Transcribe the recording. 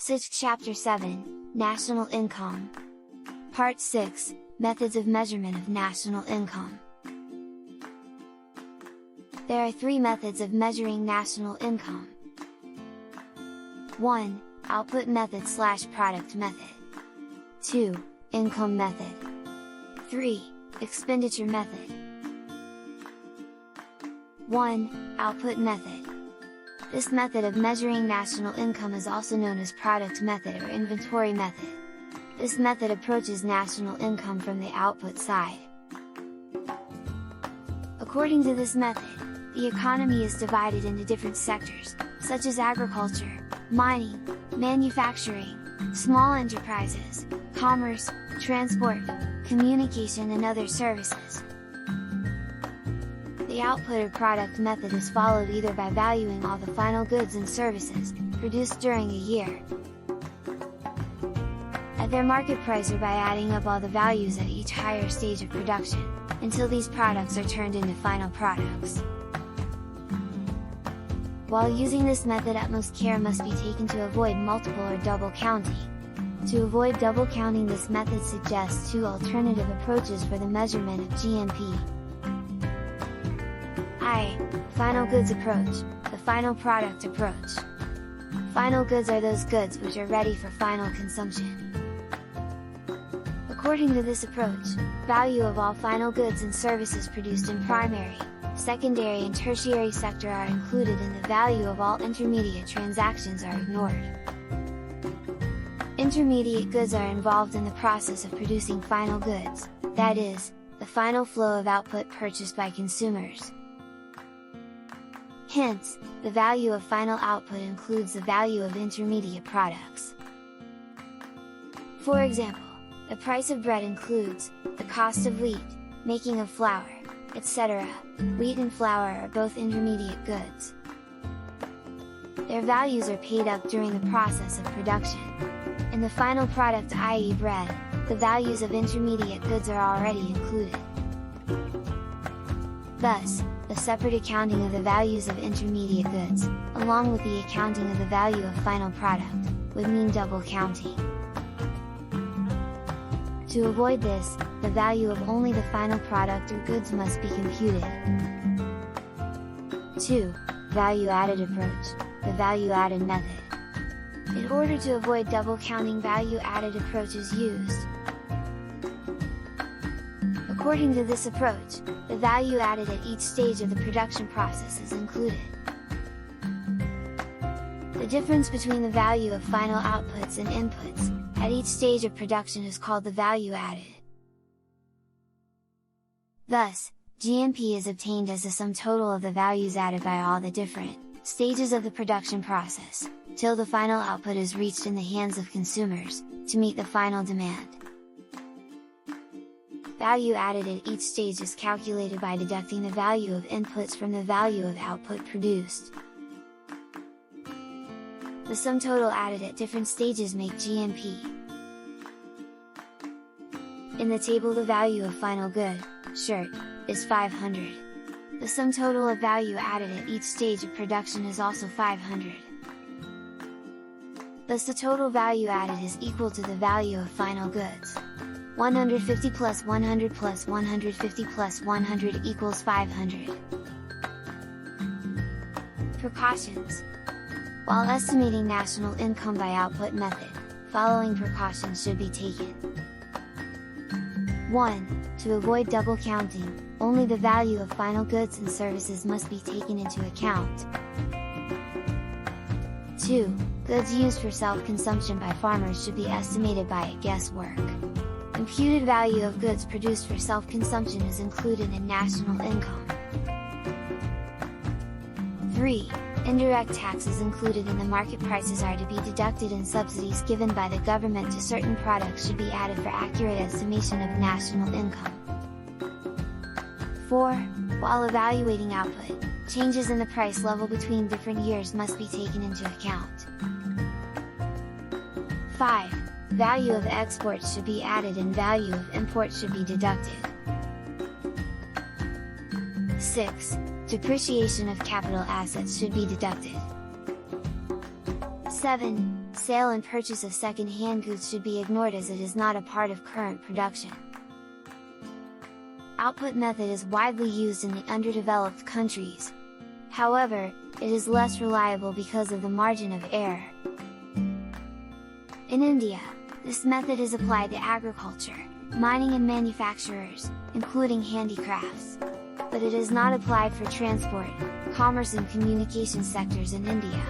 SYJC Chapter 7, National Income. Part 6, Methods of Measurement of National Income. There are three methods of measuring national income. 1. Output method/product method. 2. Income method. 3. Expenditure method. 1. Output method. This method of measuring national income is also known as product method or inventory method. This method approaches national income from the output side. According to this method, the economy is divided into different sectors, such as agriculture, mining, manufacturing, small enterprises, commerce, transport, communication and other services. The output or product method is followed either by valuing all the final goods and services, produced during a year, at their market price or by adding up all the values at each higher stage of production, until these products are turned into final products. While using this method, utmost care must be taken to avoid multiple or double counting. To avoid double counting, this method suggests two alternative approaches for the measurement of GNP. I. Final goods approach, the final product approach. Final goods are those goods which are ready for final consumption. According to this approach, value of all final goods and services produced in primary, secondary and tertiary sector are included, and the value of all intermediate transactions are ignored. Intermediate goods are involved in the process of producing final goods, that is, the final flow of output purchased by consumers. Hence, the value of final output includes the value of intermediate products. For example, the price of bread includes the cost of wheat, making of flour, etc. Wheat and flour are both intermediate goods. Their values are paid up during the process of production. In the final product, i.e. bread, the values of intermediate goods are already included. Thus, the separate accounting of the values of intermediate goods, along with the accounting of the value of final product, would mean double counting. To avoid this, the value of only the final product or goods must be computed. 2. Value-added approach, the value-added method. In order to avoid double counting, value-added approach is used. According to this approach, the value added at each stage of the production process is included. The difference between the value of final outputs and inputs, at each stage of production is called the value added. Thus, GNP is obtained as the sum total of the values added by all the different stages of the production process, till the final output is reached in the hands of consumers, to meet the final demand. Value added at each stage is calculated by deducting the value of inputs from the value of output produced. The sum total added at different stages make GNP. In the table, the value of final good, shirt, is 500. The sum total of value added at each stage of production is also 500. Thus the total value added is equal to the value of final goods. 150 plus 100 plus 150 plus 100 equals 500. Precautions. While estimating national income by output method, following precautions should be taken. 1. To avoid double counting, only the value of final goods and services must be taken into account. 2. Goods used for self-consumption by farmers should be estimated by guesswork. Imputed value of goods produced for self-consumption is included in national income. 3. Indirect taxes included in the market prices are to be deducted, and subsidies given by the government to certain products should be added for accurate estimation of national income. 4. While evaluating output, changes in the price level between different years must be taken into account. 5. Value of exports should be added and value of imports should be deducted. 6. Depreciation of capital assets should be deducted. 7. sale and purchase of second-hand goods should be ignored as it is not a part of current production. Output method is widely used in the underdeveloped countries. However, it is less reliable because of the margin of error. In India, this method is applied to agriculture, mining and manufacturers, including handicrafts. But it is not applied for transport, commerce and communication sectors in India.